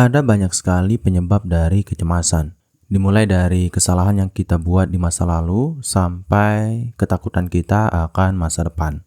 Ada banyak sekali penyebab dari kecemasan. Dimulai dari kesalahan yang kita buat di masa lalu sampai ketakutan kita akan masa depan.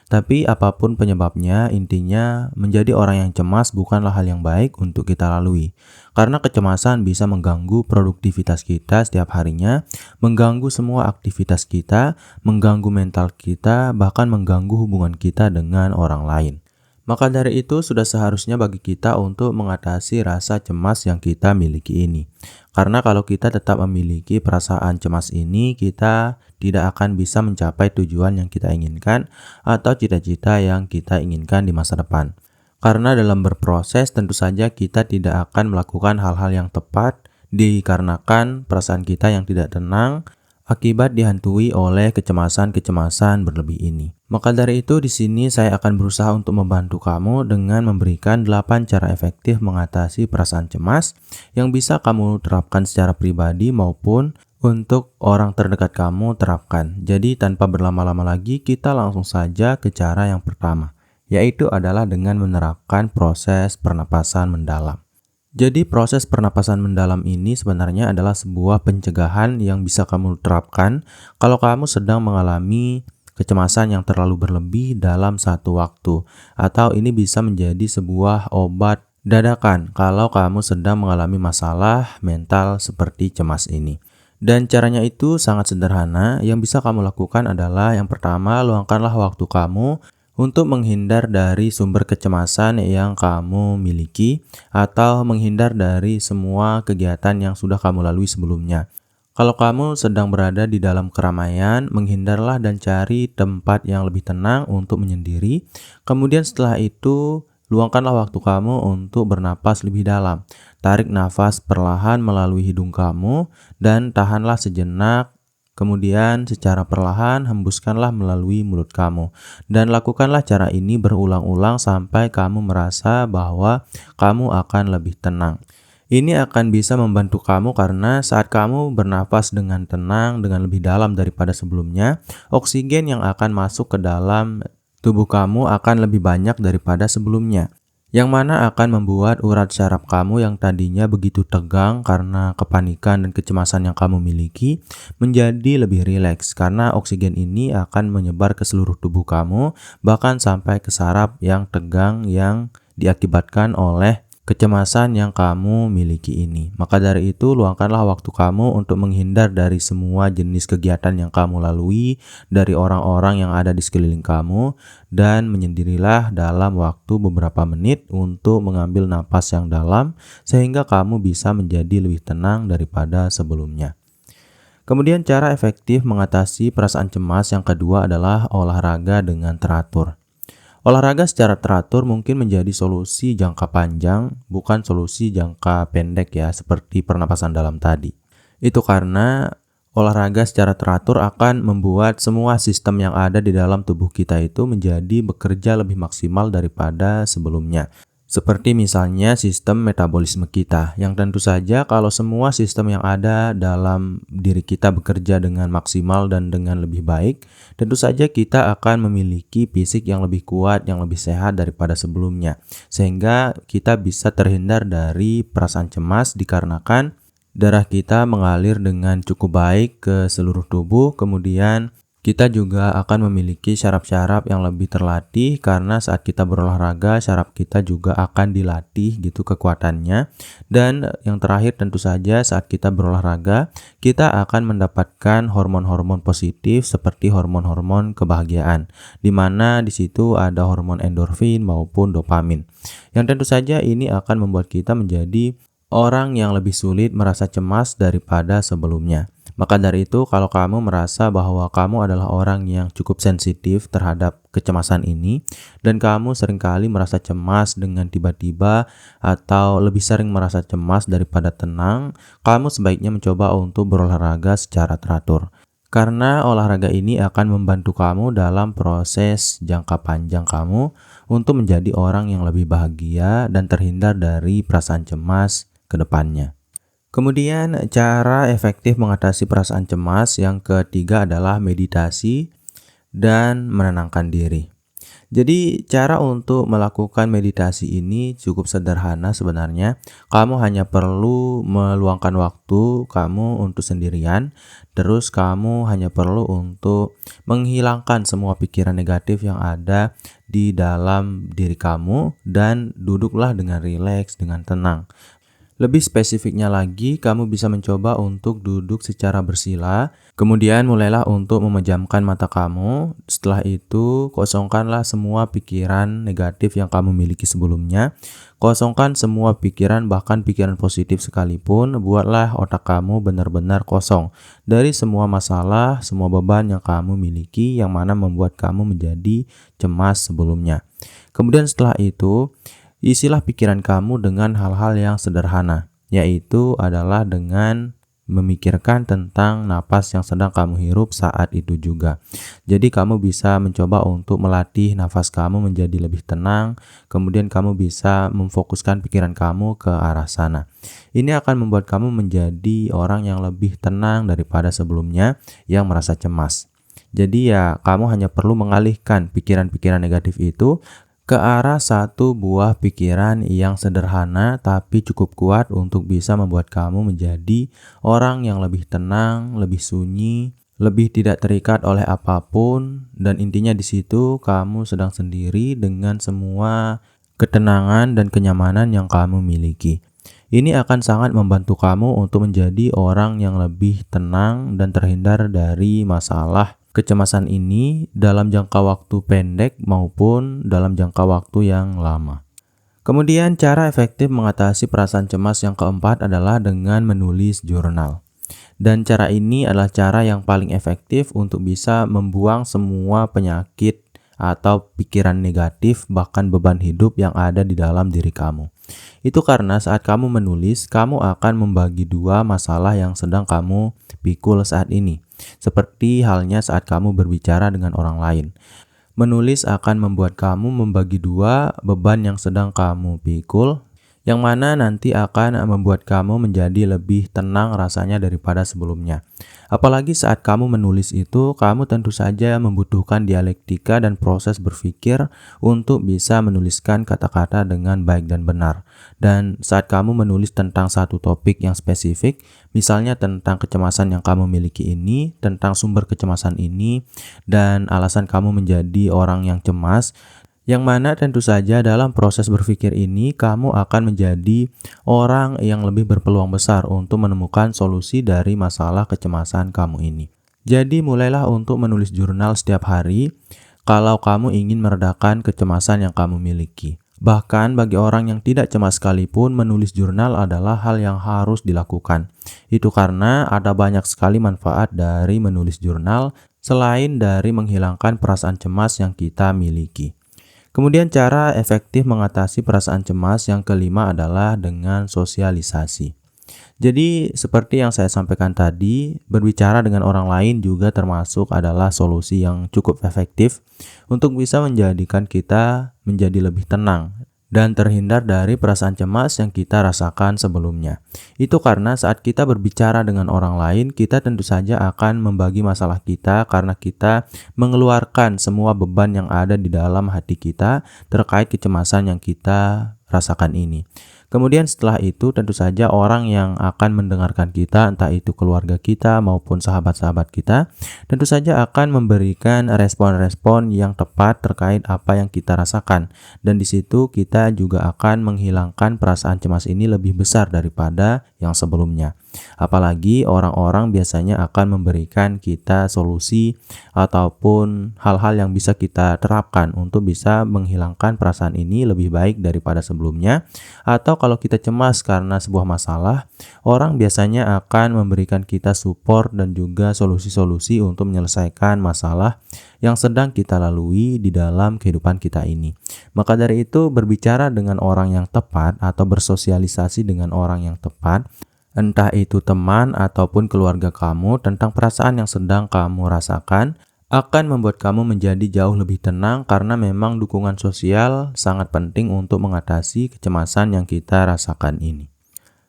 Tapi apapun penyebabnya, intinya menjadi orang yang cemas bukanlah hal yang baik untuk kita lalui. Karena kecemasan bisa mengganggu produktivitas kita setiap harinya, mengganggu semua aktivitas kita, mengganggu mental kita, bahkan mengganggu hubungan kita dengan orang lain. Maka dari itu sudah seharusnya bagi kita untuk mengatasi rasa cemas yang kita miliki ini. Karena kalau kita tetap memiliki perasaan cemas ini, kita tidak akan bisa mencapai tujuan yang kita inginkan atau cita-cita yang kita inginkan di masa depan. Karena dalam berproses tentu saja kita tidak akan melakukan hal-hal yang tepat dikarenakan perasaan kita yang tidak tenang akibat dihantui oleh kecemasan-kecemasan berlebih ini. Maka dari itu di sini saya akan berusaha untuk membantu kamu dengan memberikan 8 cara efektif mengatasi perasaan cemas yang bisa kamu terapkan secara pribadi maupun untuk orang terdekat kamu terapkan. Jadi tanpa berlama-lama lagi kita langsung saja ke cara yang pertama, yaitu adalah dengan menerapkan proses pernapasan mendalam. Jadi proses pernapasan mendalam ini sebenarnya adalah sebuah pencegahan yang bisa kamu terapkan kalau kamu sedang mengalami kecemasan yang terlalu berlebih dalam satu waktu. Atau ini bisa menjadi sebuah obat dadakan kalau kamu sedang mengalami masalah mental seperti cemas ini. Dan caranya itu sangat sederhana. Yang bisa kamu lakukan adalah yang pertama, luangkanlah waktu kamu untuk menghindar dari sumber kecemasan yang kamu miliki atau menghindar dari semua kegiatan yang sudah kamu lalui sebelumnya. Kalau kamu sedang berada di dalam keramaian, menghindarlah dan cari tempat yang lebih tenang untuk menyendiri. Kemudian setelah itu, luangkanlah waktu kamu untuk bernapas lebih dalam. Tarik nafas perlahan melalui hidung kamu dan tahanlah sejenak. Kemudian secara perlahan hembuskanlah melalui mulut kamu. Dan lakukanlah cara ini berulang-ulang sampai kamu merasa bahwa kamu akan lebih tenang. Ini akan bisa membantu kamu karena saat kamu bernafas dengan tenang, dengan lebih dalam daripada sebelumnya, oksigen yang akan masuk ke dalam tubuh kamu akan lebih banyak daripada sebelumnya. Yang mana akan membuat urat syaraf kamu yang tadinya begitu tegang karena kepanikan dan kecemasan yang kamu miliki menjadi lebih rileks karena oksigen ini akan menyebar ke seluruh tubuh kamu bahkan sampai ke saraf yang tegang yang diakibatkan oleh kecemasan yang kamu miliki ini. Maka dari itu, luangkanlah waktu kamu untuk menghindar dari semua jenis kegiatan yang kamu lalui, dari orang-orang yang ada di sekeliling kamu, dan menyendirilah dalam waktu beberapa menit untuk mengambil napas yang dalam, sehingga kamu bisa menjadi lebih tenang daripada sebelumnya. Kemudian cara efektif mengatasi perasaan cemas yang kedua adalah olahraga dengan teratur. Olahraga secara teratur mungkin menjadi solusi jangka panjang, bukan solusi jangka pendek ya, seperti pernapasan dalam tadi. Itu karena olahraga secara teratur akan membuat semua sistem yang ada di dalam tubuh kita itu menjadi bekerja lebih maksimal daripada sebelumnya. Seperti misalnya sistem metabolisme kita, yang tentu saja kalau semua sistem yang ada dalam diri kita bekerja dengan maksimal dan dengan lebih baik, tentu saja kita akan memiliki fisik yang lebih kuat, yang lebih sehat daripada sebelumnya. Sehingga kita bisa terhindar dari perasaan cemas dikarenakan darah kita mengalir dengan cukup baik ke seluruh tubuh, kemudian kita juga akan memiliki syaraf-syaraf yang lebih terlatih karena saat kita berolahraga, syaraf kita juga akan dilatih gitu kekuatannya. Dan yang terakhir tentu saja saat kita berolahraga, kita akan mendapatkan hormon-hormon positif seperti hormon-hormon kebahagiaan, di mana di situ ada hormon endorfin maupun dopamin. Yang tentu saja ini akan membuat kita menjadi orang yang lebih sulit merasa cemas daripada sebelumnya. Maka dari itu, kalau kamu merasa bahwa kamu adalah orang yang cukup sensitif terhadap kecemasan ini, dan kamu seringkali merasa cemas dengan tiba-tiba atau lebih sering merasa cemas daripada tenang, kamu sebaiknya mencoba untuk berolahraga secara teratur. Karena olahraga ini akan membantu kamu dalam proses jangka panjang kamu untuk menjadi orang yang lebih bahagia dan terhindar dari perasaan cemas ke depannya. Kemudian cara efektif mengatasi perasaan cemas yang ketiga adalah meditasi dan menenangkan diri. Jadi cara untuk melakukan meditasi ini cukup sederhana sebenarnya. Kamu hanya perlu meluangkan waktu kamu untuk sendirian, terus kamu hanya perlu untuk menghilangkan semua pikiran negatif yang ada di dalam diri kamu dan duduklah dengan rileks, dengan tenang. Lebih spesifiknya lagi, kamu bisa mencoba untuk duduk secara bersila, kemudian mulailah untuk memejamkan mata kamu. Setelah itu, kosongkanlah semua pikiran negatif yang kamu miliki sebelumnya. Kosongkan semua pikiran, bahkan pikiran positif sekalipun. Buatlah otak kamu benar-benar kosong dari semua masalah, semua beban yang kamu miliki, yang mana membuat kamu menjadi cemas sebelumnya. Kemudian setelah itu, isilah pikiran kamu dengan hal-hal yang sederhana, yaitu adalah dengan memikirkan tentang napas yang sedang kamu hirup saat itu juga. Jadi kamu bisa mencoba untuk melatih nafas kamu menjadi lebih tenang, kemudian kamu bisa memfokuskan pikiran kamu ke arah sana. Ini akan membuat kamu menjadi orang yang lebih tenang daripada sebelumnya yang merasa cemas. Jadi ya, kamu hanya perlu mengalihkan pikiran-pikiran negatif itu ke arah satu buah pikiran yang sederhana tapi cukup kuat untuk bisa membuat kamu menjadi orang yang lebih tenang, lebih sunyi, lebih tidak terikat oleh apapun, dan intinya di situ kamu sedang sendiri dengan semua ketenangan dan kenyamanan yang kamu miliki. Ini akan sangat membantu kamu untuk menjadi orang yang lebih tenang dan terhindar dari masalah kecemasan ini dalam jangka waktu pendek maupun dalam jangka waktu yang lama. Kemudian cara efektif mengatasi perasaan cemas yang keempat adalah dengan menulis jurnal. Dan cara ini adalah cara yang paling efektif untuk bisa membuang semua penyakit atau pikiran negatif, bahkan beban hidup yang ada di dalam diri kamu. Itu karena saat kamu menulis, kamu akan membagi dua masalah yang sedang kamu pikul saat ini. Seperti halnya saat kamu berbicara dengan orang lain. Menulis akan membuat kamu membagi dua beban yang sedang kamu pikul, yang mana nanti akan membuat kamu menjadi lebih tenang rasanya daripada sebelumnya. Apalagi saat kamu menulis itu, kamu tentu saja membutuhkan dialektika dan proses berpikir untuk bisa menuliskan kata-kata dengan baik dan benar. Dan saat kamu menulis tentang satu topik yang spesifik, misalnya tentang kecemasan yang kamu miliki ini, tentang sumber kecemasan ini, dan alasan kamu menjadi orang yang cemas, yang mana tentu saja dalam proses berpikir ini kamu akan menjadi orang yang lebih berpeluang besar untuk menemukan solusi dari masalah kecemasan kamu ini. Jadi mulailah untuk menulis jurnal setiap hari kalau kamu ingin meredakan kecemasan yang kamu miliki. Bahkan bagi orang yang tidak cemas sekalipun, menulis jurnal adalah hal yang harus dilakukan. Itu karena ada banyak sekali manfaat dari menulis jurnal selain dari menghilangkan perasaan cemas yang kita miliki. Kemudian cara efektif mengatasi perasaan cemas yang kelima adalah dengan sosialisasi. Jadi seperti yang saya sampaikan tadi, berbicara dengan orang lain juga termasuk adalah solusi yang cukup efektif untuk bisa menjadikan kita menjadi lebih tenang dan terhindar dari perasaan cemas yang kita rasakan sebelumnya. Itu karena saat kita berbicara dengan orang lain, kita tentu saja akan membagi masalah kita karena kita mengeluarkan semua beban yang ada di dalam hati kita terkait kecemasan yang kita rasakan ini. Kemudian setelah itu tentu saja orang yang akan mendengarkan kita, entah itu keluarga kita maupun sahabat-sahabat kita, tentu saja akan memberikan respon-respon yang tepat terkait apa yang kita rasakan. Dan di situ kita juga akan menghilangkan perasaan cemas ini lebih besar daripada yang sebelumnya. Apalagi orang-orang biasanya akan memberikan kita solusi ataupun hal-hal yang bisa kita terapkan untuk bisa menghilangkan perasaan ini lebih baik daripada sebelumnya. Atau kalau kita cemas karena sebuah masalah, orang biasanya akan memberikan kita support dan juga solusi-solusi untuk menyelesaikan masalah yang sedang kita lalui di dalam kehidupan kita ini. Maka dari itu, berbicara dengan orang yang tepat atau bersosialisasi dengan orang yang tepat, entah itu teman ataupun keluarga kamu, tentang perasaan yang sedang kamu rasakan, akan membuat kamu menjadi jauh lebih tenang karena memang dukungan sosial sangat penting untuk mengatasi kecemasan yang kita rasakan ini.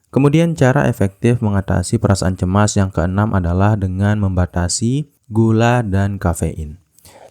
Kemudian cara efektif mengatasi perasaan cemas yang keenam adalah dengan membatasi gula dan kafein.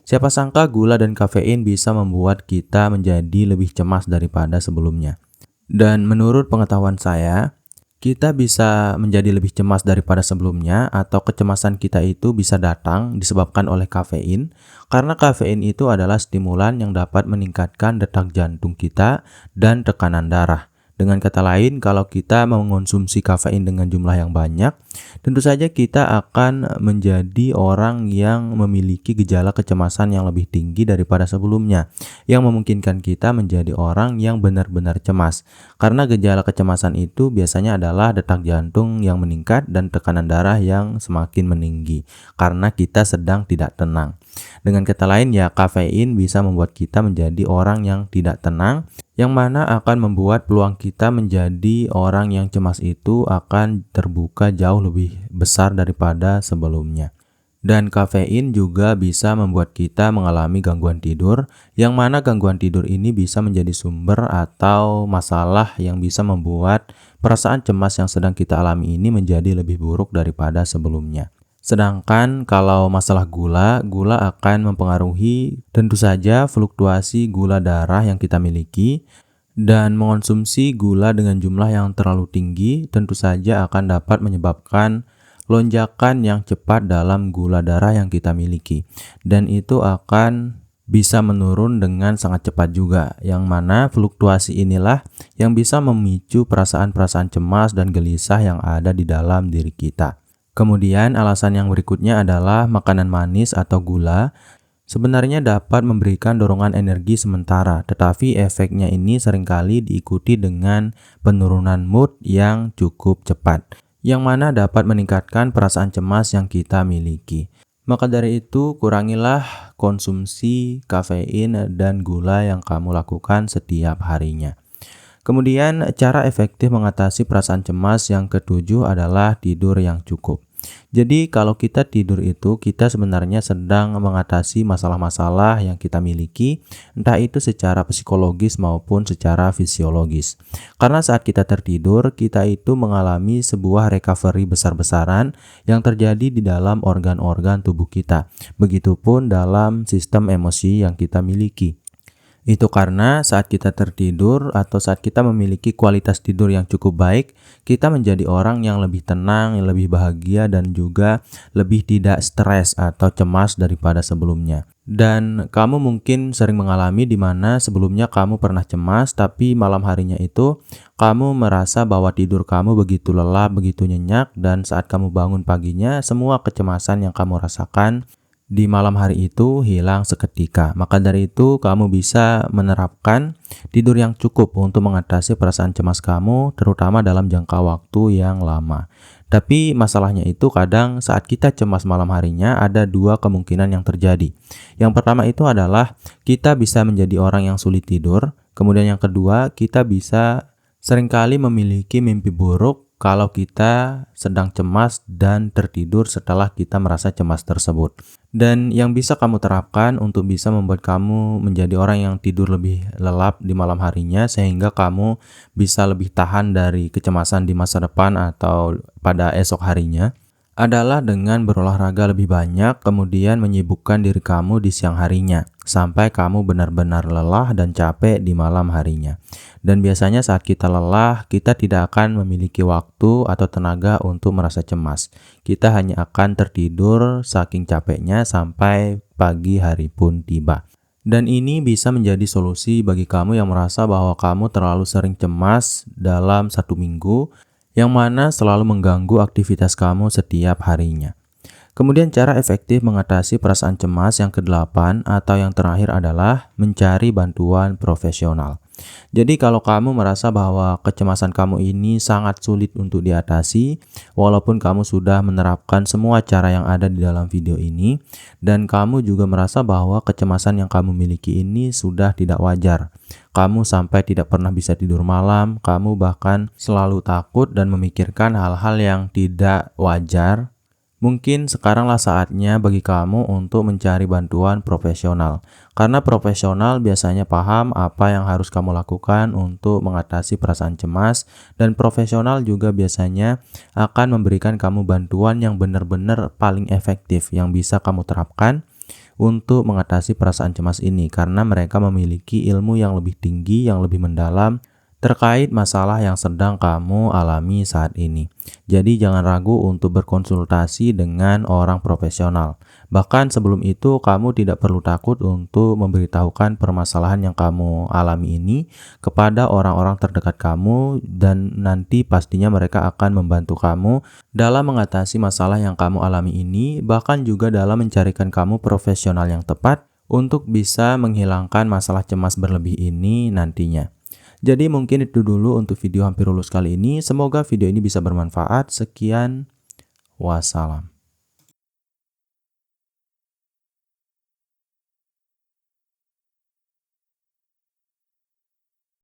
Siapa sangka gula dan kafein bisa membuat kita menjadi lebih cemas daripada sebelumnya. Dan menurut pengetahuan saya, kita bisa menjadi lebih cemas daripada sebelumnya atau kecemasan kita itu bisa datang disebabkan oleh kafein karena kafein itu adalah stimulan yang dapat meningkatkan detak jantung kita dan tekanan darah. Dengan kata lain, kalau kita mengonsumsi kafein dengan jumlah yang banyak, tentu saja kita akan menjadi orang yang memiliki gejala kecemasan yang lebih tinggi daripada sebelumnya, yang memungkinkan kita menjadi orang yang benar-benar cemas. Karena gejala kecemasan itu biasanya adalah detak jantung yang meningkat dan tekanan darah yang semakin meninggi, karena kita sedang tidak tenang. Dengan kata lain ya, kafein bisa membuat kita menjadi orang yang tidak tenang, yang mana akan membuat peluang kita menjadi orang yang cemas itu akan terbuka jauh lebih besar daripada sebelumnya. Dan kafein juga bisa membuat kita mengalami gangguan tidur, yang mana gangguan tidur ini bisa menjadi sumber atau masalah yang bisa membuat perasaan cemas yang sedang kita alami ini menjadi lebih buruk daripada sebelumnya. Sedangkan kalau masalah gula akan mempengaruhi tentu saja fluktuasi gula darah yang kita miliki, dan mengonsumsi gula dengan jumlah yang terlalu tinggi tentu saja akan dapat menyebabkan lonjakan yang cepat dalam gula darah yang kita miliki, dan itu akan bisa menurun dengan sangat cepat juga, yang mana fluktuasi inilah yang bisa memicu perasaan-perasaan cemas dan gelisah yang ada di dalam diri kita. Kemudian alasan yang berikutnya adalah makanan manis atau gula sebenarnya dapat memberikan dorongan energi sementara, tetapi efeknya ini seringkali diikuti dengan penurunan mood yang cukup cepat, yang mana dapat meningkatkan perasaan cemas yang kita miliki. Maka dari itu, kurangilah konsumsi kafein dan gula yang kamu lakukan setiap harinya. Kemudian, cara efektif mengatasi perasaan cemas yang ketujuh adalah tidur yang cukup. Jadi kalau kita tidur itu, kita sebenarnya sedang mengatasi masalah-masalah yang kita miliki, entah itu secara psikologis maupun secara fisiologis. Karena saat kita tertidur, kita itu mengalami sebuah recovery besar-besaran yang terjadi di dalam organ-organ tubuh kita. Begitupun dalam sistem emosi yang kita miliki. Itu karena saat kita tertidur atau saat kita memiliki kualitas tidur yang cukup baik, kita menjadi orang yang lebih tenang, yang lebih bahagia, dan juga lebih tidak stres atau cemas daripada sebelumnya. Dan kamu mungkin sering mengalami di mana sebelumnya kamu pernah cemas, tapi malam harinya itu kamu merasa bahwa tidur kamu begitu lelap, begitu nyenyak, dan saat kamu bangun paginya, semua kecemasan yang kamu rasakan di malam hari itu hilang seketika. Maka dari itu kamu bisa menerapkan tidur yang cukup untuk mengatasi perasaan cemas kamu, terutama dalam jangka waktu yang lama. Tapi masalahnya itu kadang saat kita cemas malam harinya ada dua kemungkinan yang terjadi. Yang pertama itu adalah kita bisa menjadi orang yang sulit tidur. Kemudian yang kedua, kita bisa seringkali memiliki mimpi buruk kalau kita sedang cemas dan tertidur setelah kita merasa cemas tersebut. Dan yang bisa kamu terapkan untuk bisa membuat kamu menjadi orang yang tidur lebih lelap di malam harinya sehingga kamu bisa lebih tahan dari kecemasan di masa depan atau pada esok harinya adalah dengan berolahraga lebih banyak, kemudian menyibukkan diri kamu di siang harinya sampai kamu benar-benar lelah dan capek di malam harinya. Dan biasanya saat kita lelah, kita tidak akan memiliki waktu atau tenaga untuk merasa cemas. Kita hanya akan tertidur saking capeknya sampai pagi hari pun tiba. Dan ini bisa menjadi solusi bagi kamu yang merasa bahwa kamu terlalu sering cemas dalam satu minggu, yang mana selalu mengganggu aktivitas kamu setiap harinya. Kemudian cara efektif mengatasi perasaan cemas yang ke-8 atau yang terakhir adalah mencari bantuan profesional. Jadi kalau kamu merasa bahwa kecemasan kamu ini sangat sulit untuk diatasi, walaupun kamu sudah menerapkan semua cara yang ada di dalam video ini, dan kamu juga merasa bahwa kecemasan yang kamu miliki ini sudah tidak wajar. Kamu sampai tidak pernah bisa tidur malam, kamu bahkan selalu takut dan memikirkan hal-hal yang tidak wajar. Mungkin sekaranglah saatnya bagi kamu untuk mencari bantuan profesional. Karena profesional biasanya paham apa yang harus kamu lakukan untuk mengatasi perasaan cemas, dan profesional juga biasanya akan memberikan kamu bantuan yang benar-benar paling efektif yang bisa kamu terapkan untuk mengatasi perasaan cemas ini karena mereka memiliki ilmu yang lebih tinggi, yang lebih mendalam terkait masalah yang sedang kamu alami saat ini. Jadi jangan ragu untuk berkonsultasi dengan orang profesional. Bahkan sebelum itu kamu tidak perlu takut untuk memberitahukan permasalahan yang kamu alami ini kepada orang-orang terdekat kamu dan nanti pastinya mereka akan membantu kamu dalam mengatasi masalah yang kamu alami ini, bahkan juga dalam mencarikan kamu profesional yang tepat untuk bisa menghilangkan masalah cemas berlebih ini nantinya. Jadi mungkin itu dulu untuk video hampir lulus kali ini. Semoga video ini bisa bermanfaat. Sekian, wassalam.